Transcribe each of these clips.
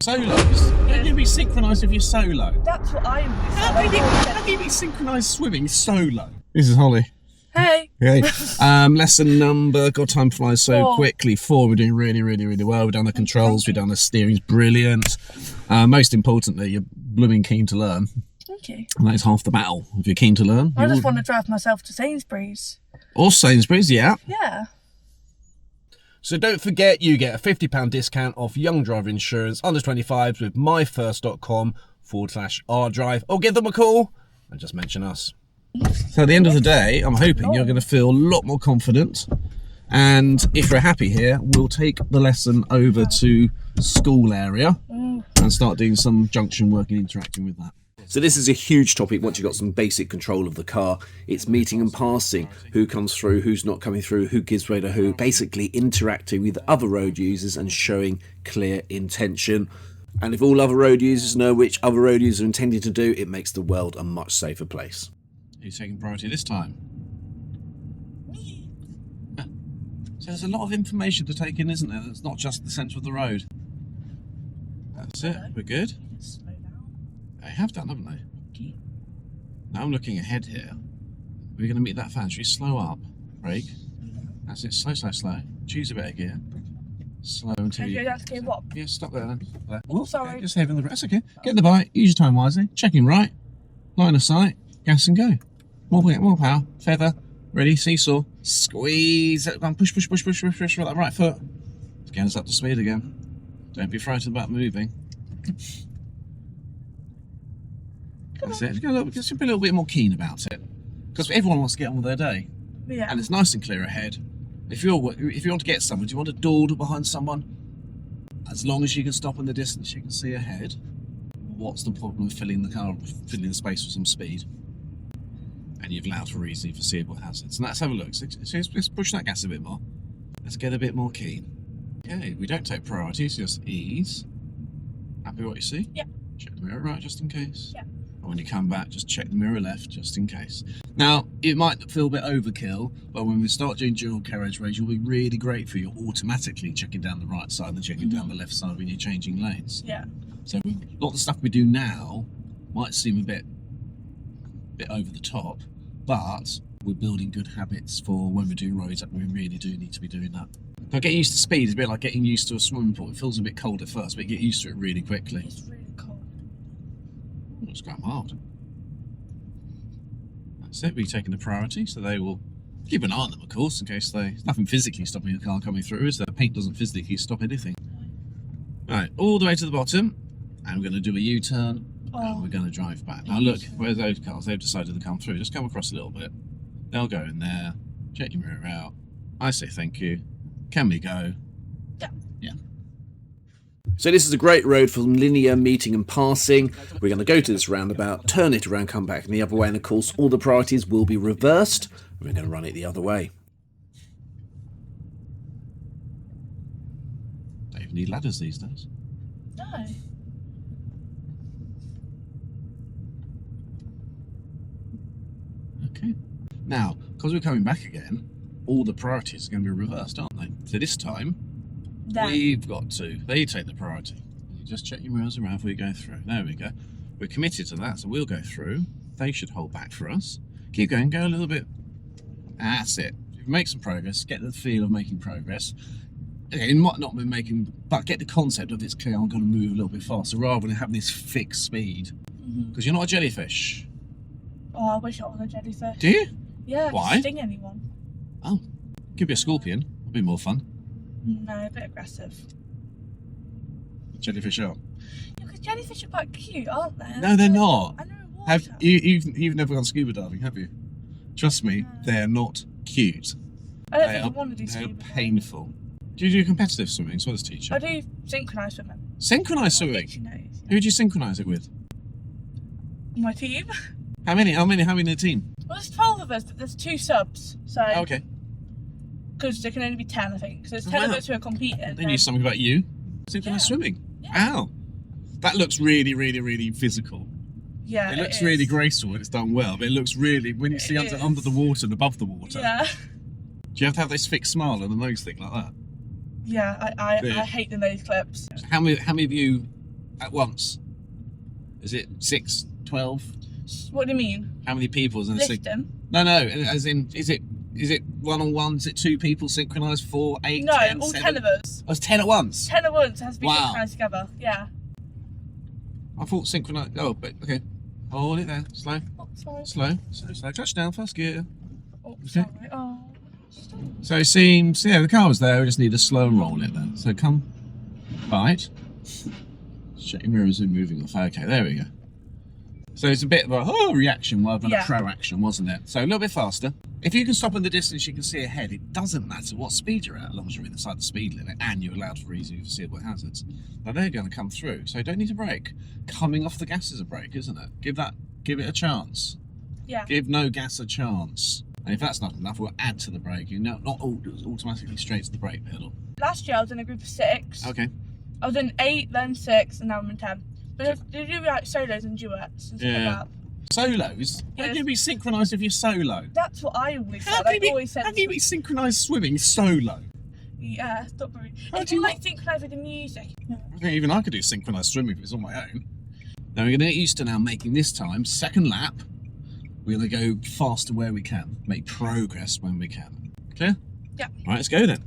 Solos? How can you be synchronised if you're solo? That's what I always said. How can you be synchronised swimming solo? This is Holly. Hey. Okay. Lesson number, God, time flies so quickly. 4, we're doing really, really, really well. We've done the controls, we've done the steering's brilliant. Most importantly, you're blooming keen to learn. Thank you. And that is half the battle. If you're keen to learn. I just want to drive myself to Sainsbury's. Or Sainsbury's, yeah. Yeah. So don't forget, you get a £50 discount off young driver insurance under 25s with myfirst.com/rdrive. Or give them a call and just mention us. So at the end of the day, I'm hoping you're going to feel a lot more confident. And if we're happy here, we'll take the lesson over to school area and start doing some junction work and interacting with that. So this is a huge topic once you've got some basic control of the car. It's meeting and passing, who comes through, who's not coming through, who gives way to who, basically interacting with other road users and showing clear intention. And if all other road users know which other road users are intending to do, it makes the world a much safer place. Who's taking priority this time? So there's a lot of information to take in, isn't there? It's not just the centre of the road. That's it, we're good. They have done, haven't they? Now I'm looking ahead here. We're going to meet that fan. Should we slow up? Brake. That's it. Slow, slow, slow. Choose a better gear. Slow until you... That's gear what? Yeah, stop there then. There. Oh, sorry. Okay, just having the rest. Okay. Get in the bike. Use your time wisely. Checking right. Line of sight. Gas and go. More power. Feather. Ready. Seesaw. Squeeze. Push, push, push, push, push, push with that right foot. Get us up to speed again. Don't be frightened about moving. That's it. Just be a little bit more keen about it, because everyone wants to get on with their day. Yeah. And it's nice and clear ahead. If you want to get someone, do you want to dawdle behind someone? As long as you can stop in the distance, you can see ahead. What's the problem with filling the space with some speed? And you've allowed for easily foreseeable hazards. And let's have a look. So let's push that gas a bit more. Let's get a bit more keen. Okay, we don't take priority, it's just ease. Happy with what you see? Yeah. Check the mirror right, just in case. Yeah. And when you come back, just check the mirror left, just in case. Now, it might feel a bit overkill, but when we start doing dual carriageways, you'll be really grateful you're automatically checking down the right side and checking down the left side when you're changing lanes. Yeah. So a lot of the stuff we do now might seem a bit over the top, but we're building good habits for when we do roads that we really do need to be doing that. Now, getting used to speed is a bit like getting used to a swimming pool. It feels a bit cold at first, but you get used to it really quickly. It's really cold. It's quite mild. That's it, we're taking the priority, so they will keep an eye on them, of course, in case there's nothing physically stopping a car coming through, is there? Paint doesn't physically stop anything. Right, all the way to the bottom, and we're going to do a U-turn, and we're going to drive back. Now look, where's those cars? They've decided to come through. Just come across a little bit. They'll go in there, check your mirror out. I say thank you. Can we go? Yeah. Yeah. So this is a great road for linear meeting and passing. We're going to go to this roundabout, turn it around, come back in the other way, and of course all the priorities will be reversed. We're going to run it the other way. Don't even need ladders these days. No. Okay. Now, because we're coming back again, all the priorities are going to be reversed, aren't they? So this time, we've got to. They take the priority. You just check your mirrors around before you go through. There we go. We're committed to that, so we'll go through. They should hold back for us. Keep going, go a little bit. That's it. Make some progress, get the feel of making progress. It might not be making, but get the concept of it's clear I'm going to move a little bit faster rather than having this fixed speed. Because you're not a jellyfish. Oh, I wish I was a jellyfish. Do you? Yeah, Why? I could sting anyone. Oh, could be a scorpion. It'd be more fun. No, a bit aggressive. Jellyfish are. Yeah, because jellyfish are quite cute, aren't they? No, they're not. I know water. Have you've never gone scuba diving, have you? Trust me, they're not cute. I don't think I want to do They're scuba. painful. Do you do competitive swimming as well as teaching? I do synchronized swimming. Synchronized swimming? She knows, yeah. Who do you synchronise it with? My team. How many in a team? Well, there's 12 of us, but there's 2 subs. So. Oh, okay. Because there can only be 10, I think. So there's 10 of us who are competing. They knew something about you. Synchronized swimming. Yeah. Wow. That looks really, really, really physical. Yeah, it looks really graceful when it's done well, but it looks really, when you see under the water and above the water. Yeah. Do you have to have this fixed smile and a nose thing like that? Yeah, I hate the nose clips. So how many of you at once? Is it 6, 12? What do you mean? How many people is in a Lift them? No, as in, is it one-on-one? Is it 2 people synchronised? 4, 8, No, 10, all 7? 10 of us. Oh, it's 10 at once? 10 at once. It has to be Wow. synchronised together. Yeah. I thought synchronised. Oh, but okay. Hold it there. Slow. Oh, sorry. Slow. Touchdown, first gear. Oh, sorry. Oh. So it seems, yeah, the car was there. We just need to slow and roll it then. So come. Right. Check your mirrors and moving off. Okay, there we go. So it's a bit of a reaction rather than a pro-action, wasn't it? So a little bit faster. If you can stop in the distance, you can see ahead. It doesn't matter what speed you're at, as long as you're inside the speed limit and you're allowed for easy foreseeable hazards. Now they're going to come through, so you don't need to brake. Coming off the gas is a brake, isn't it? Give it a chance. Yeah. Give no gas a chance. And if that's not enough, we'll add to the brake. You know, not automatically straight to the brake pedal. Last year I was in a group of 6. Okay. I was in 8, then 6, and now I'm in 10. But they do like solos and duets and stuff like that. Solos? How can you be synchronised if you're solo? That's what I always said. How can you be synchronised swimming solo? Yeah, stop worrying. How It's do you like synchronised with the music. Okay, even I could do synchronised swimming if it's on my own. Now we're going to get used to now making this time, second lap, we're going to go faster where we can, make progress when we can. Clear? Yeah. Right, let's go then.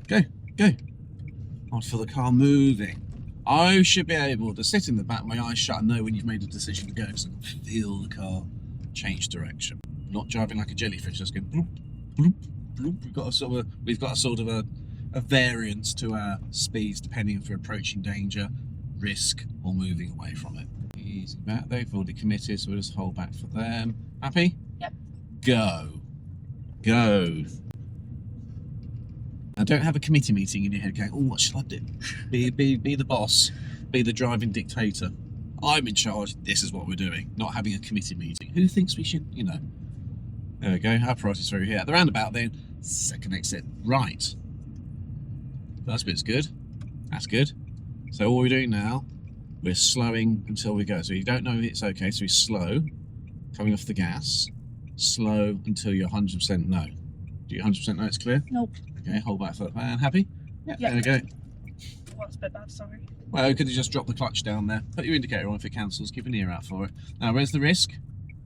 Go. I feel the car moving. I should be able to sit in the back, my eyes shut, and know when you've made a decision to go, because I can feel the car change direction. Not driving like a jellyfish, just going bloop, bloop, bloop. We've got a sort of a variance to our speeds depending if we're approaching danger, risk, or moving away from it. Easy back, they've already committed, so we'll just hold back for them. Happy? Yep. Go. Now don't have a committee meeting in your head going, oh, what should I do? Be the boss, be the driving dictator. I'm in charge, this is what we're doing. Not having a committee meeting. Who thinks we should, you know? There we go, our priority's through here. At the roundabout then, second exit right. First bit's good. That's good. So all we're doing now, we're slowing until we go. So you don't know if it's okay, so we slow, coming off the gas, slow until you're 100% no. Do you 100% know it's clear? Nope. Okay, hold back for the van. Happy? Yeah. There we go. Well, that's a bit bad, sorry. Well, you could have just dropped the clutch down there. Put your indicator on if it cancels. Keep an ear out for it. Now, where's the risk?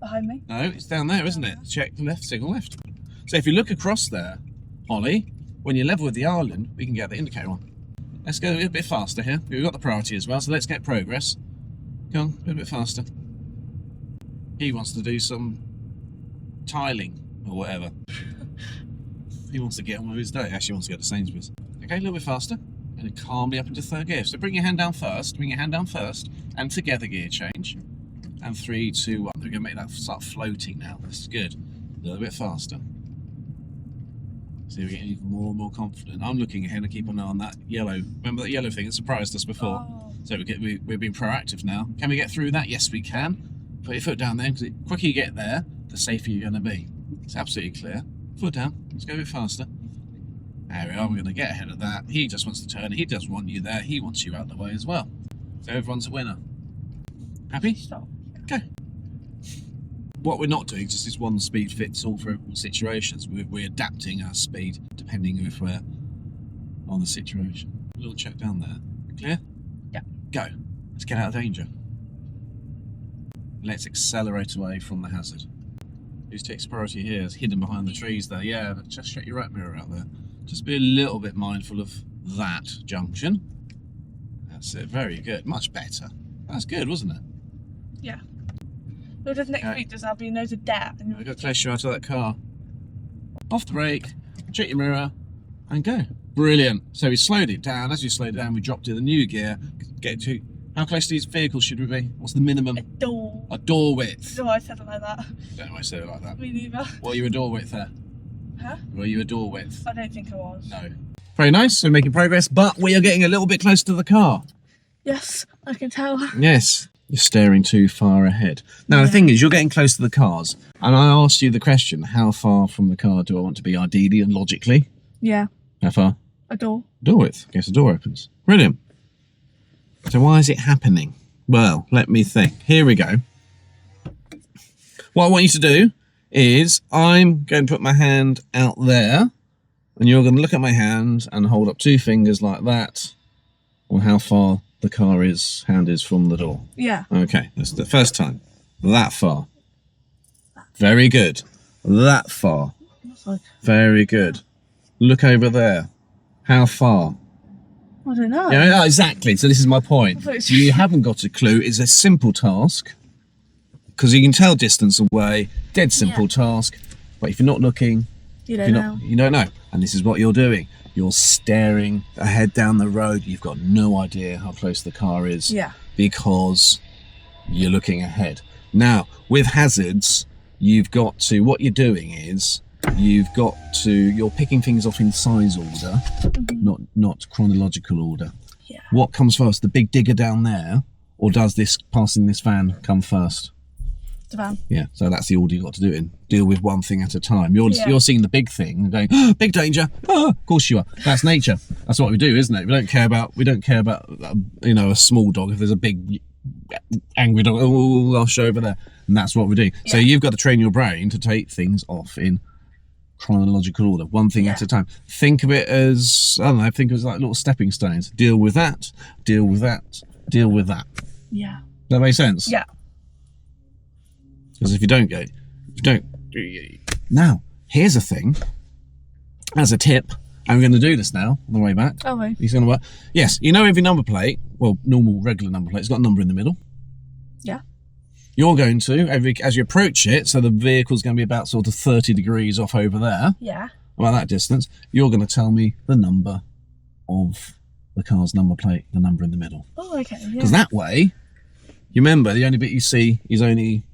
Behind me. No, it's down there, isn't it? Check the left, signal left. So if you look across there, Holly, when you're level with the island, we can get the indicator on. Let's go a little bit faster here. We've got the priority as well, so let's get progress. Come on, a little bit faster. He wants to do some tiling or whatever. He wants to get on with his day. Actually, wants to go to Sainsbury's. Okay, a little bit faster. And calmly up into third gear. So bring your hand down first. And together gear change. And 3, 2, 1. We're going to make that start floating now. This is good. A little bit faster. So we're getting even more and more confident. I'm looking ahead and keep an eye on that yellow. Remember that yellow thing that surprised us before? Oh. So we're being proactive now. Can we get through that? Yes, we can. Put your foot down there, because the quicker you get there, the safer you're going to be. It's absolutely clear. Foot down. Let's go a bit faster. There we are. We're going to get ahead of that. He just wants to turn. He doesn't want you there. He wants you out of the way as well. So everyone's a winner. Happy? Stop. Okay. What we're not doing is just this one speed fits all for situations. We're adapting our speed depending if we're on the situation. A little check down there. Clear? Yeah. Go. Let's get out of danger. Let's accelerate away from the hazard. Who's takes priority here? It's hidden behind the trees there. Yeah, but just check your right mirror out there. Just be a little bit mindful of that junction. That's it. Very good. Much better. That's good, wasn't it? Yeah. Well, just next week, I'll be nose of death. We've got to place you out of that car. Off the brake, check your mirror, and go. Brilliant. So we slowed it down. As we slowed it down, we dropped to the new gear. Get to how close to these vehicles should we be? What's the minimum? A door. A door width. No, I said it like that. Don't know why I said it like that. Me neither. What are you a door width there? Huh? Were you a door width? I don't think I was. No. Very nice. We're making progress, but we are getting a little bit close to the car. Yes, I can tell. Yes. You're staring too far ahead. Now, the thing is, you're getting close to the cars, and I asked you the question, how far from the car do I want to be ideally and logically? Yeah. How far? A door. Door width. Guess the door opens. Brilliant. So why is it happening? Well, let me think. Here we go. What I want you to do is I'm going to put my hand out there, and you're going to look at my hand and hold up 2 fingers like that on how far the car is, hand is from the door? Yeah. Okay, that's the first time. That far. Very good. That far. Very good. Look over there. How far? I don't know. Yeah, exactly. So this is my point. You haven't got a clue. It's a simple task because you can tell distance away. Dead simple task. But if you're not looking, You don't know. you don't know. And this is what you're doing. You're staring ahead down the road. You've got no idea how close the car is. Yeah. Because you're looking ahead. Now, with hazards, you've got to, what you're doing is, you're picking things off in size order, not chronological order. Yeah. What comes first, the big digger down there, or does this passing this van come first? The van. Yeah, so that's the order you've got to do it in. Deal with one thing at a time. You're seeing the big thing and going, oh, big danger. Oh, of course you are. That's nature. That's what we do, isn't it? We don't care about a small dog. If there's a big angry dog, oh, I'll show over there. And that's what we do. Yeah. So you've got to train your brain to take things off in chronological order, one thing at a time. Think of it as, I don't know, think of it as like little stepping stones. Deal with that, deal with that, deal with that. Yeah. Does that make sense? Yeah. Because if you don't now, here's a thing, as a tip, and we're going to do this now on the way back. Oh, right. He's going to work. Yes, you know every number plate, well, normal, regular number plate, it's got a number in the middle. Yeah. You're going to, as you approach it, so the vehicle's going to be about sort of 30 degrees off over there. Yeah. About that distance, you're going to tell me the number of the car's number plate, the number in the middle. Oh, okay. Yeah. Because that way, you remember, the only bit you see is only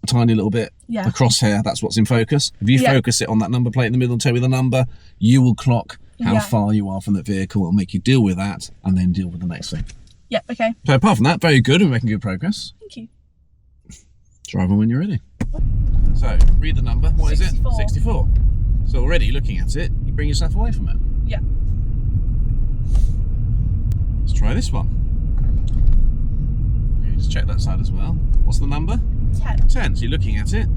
a tiny little bit. Yeah. The crosshair, that's what's in focus. If you focus it on that number plate in the middle and tell me the number, you will clock how far you are from that vehicle. It'll make you deal with that and then deal with the next thing. Yeah, okay. So apart from that, very good. We're making good progress. Thank you. Drive on when you're ready. So, read the number. What 64. is it? 64. So already looking at it, you bring yourself away from it. Yeah. Let's try this one. Okay, just check that side as well. What's the number? 10. 10. So you're looking at it,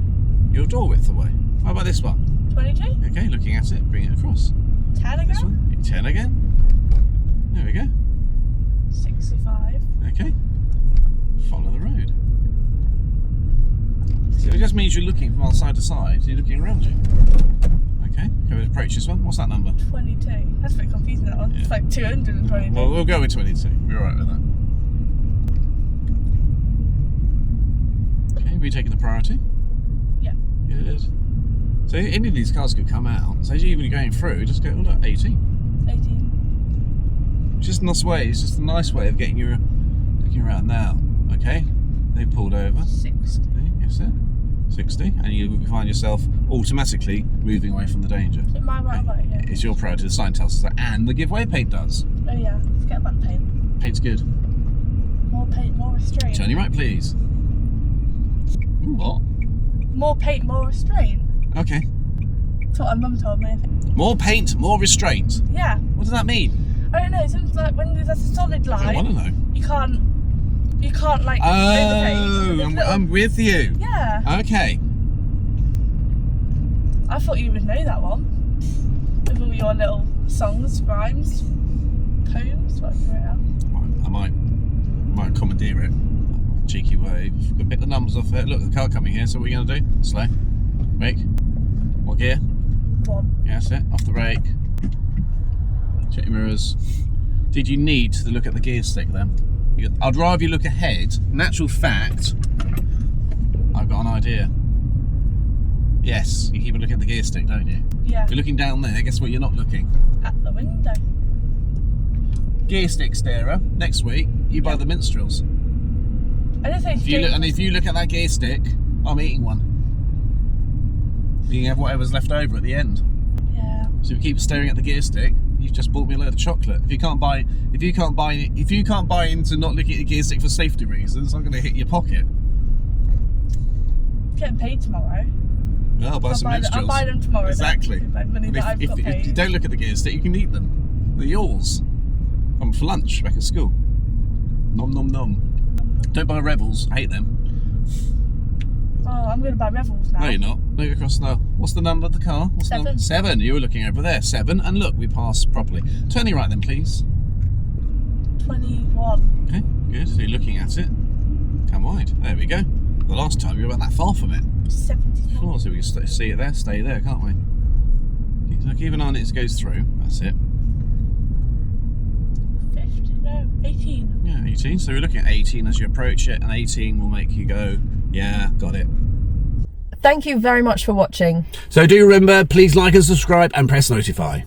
your door width away. How about this one? 22. Okay, looking at it, bring it across. 10 This again. one. 10 again. There we go. 65. Okay. Follow the road. So it just means you're looking from side to side, so you're looking around you. Okay, go approach this one. What's that number? 22. That's a bit confusing, that one. Yeah. It's like 222. Well, we'll go with 22. We're alright with that. Okay, we taking the priority? Yeah. Good. So any of these cars could come out. So as you're even going through, just go, oh look, 18. 18. It's just a nice way. It's just a nice way of getting you looking around now. Okay, they pulled over. 60. Yes, sir. 60, and you find yourself automatically moving away from the danger. Is it my right way? Yeah. It's your priority. The sign tells us that, and the giveaway paint does. Oh yeah. Forget about the paint. Paint's good. More paint, more restraint. Turn your right, please. Ooh, what? More paint, more restraint. Okay. That's what my mum told me. More paint, more restraint. Yeah. What does that mean? I don't know. It seems like when there's a solid line, I want to know. you can't like Oh, overpaint. I'm with you. Yeah. Okay. I thought you would know that one. With all your little songs, rhymes, poems, whatever you wrote out. I might commandeer it. Cheeky way. We'll pick the numbers off it. Look, the car coming here. So what are you going to do? Slow. Brake. What gear? 1. Yeah, that's it. Off the brake. Check your mirrors. Did you need to look at the gear stick then? I'd rather you look ahead. In actual fact, I've got an idea. Yes, you keep a look at the gear stick, don't you? Yeah. If you're looking down there, guess what you're not looking? At the window. Gear stick starer. Next week, you buy the minstrels. I don't think. If you look at that gear stick, I'm eating one. You can have whatever's left over at the end. Yeah. So if you keep staring at the gear stick, you've just bought me a load of chocolate. If you can't buy into not looking at the gear stick for safety reasons, I'm going to hit your pocket. Getting paid tomorrow. Well, I'll buy some minstrels. I'll buy them tomorrow. Exactly. If you don't look at the gear stick, you can eat them. They're yours. I'm for lunch back at school. Nom nom nom. Don't buy Rebels. I hate them. Oh, I'm going to buy Rebels now. No, you're not. Move across now. What's the number of the car? What's 7. The number? 7. You were looking over there. 7. And look, we passed properly. Turn your right then, please. 21. Okay, good. So you're looking at it. Come wide. There we go. The last time you were about that far from it. 74. Sure, so we can see it there, stay there, can't we? So keep an eye on it as it goes through. That's it. 50? No, 18. Yeah, 18. So we're looking at 18 as you approach it, and 18 will make you go, yeah, got it. Thank you very much for watching. So do remember, please like and subscribe and press notify.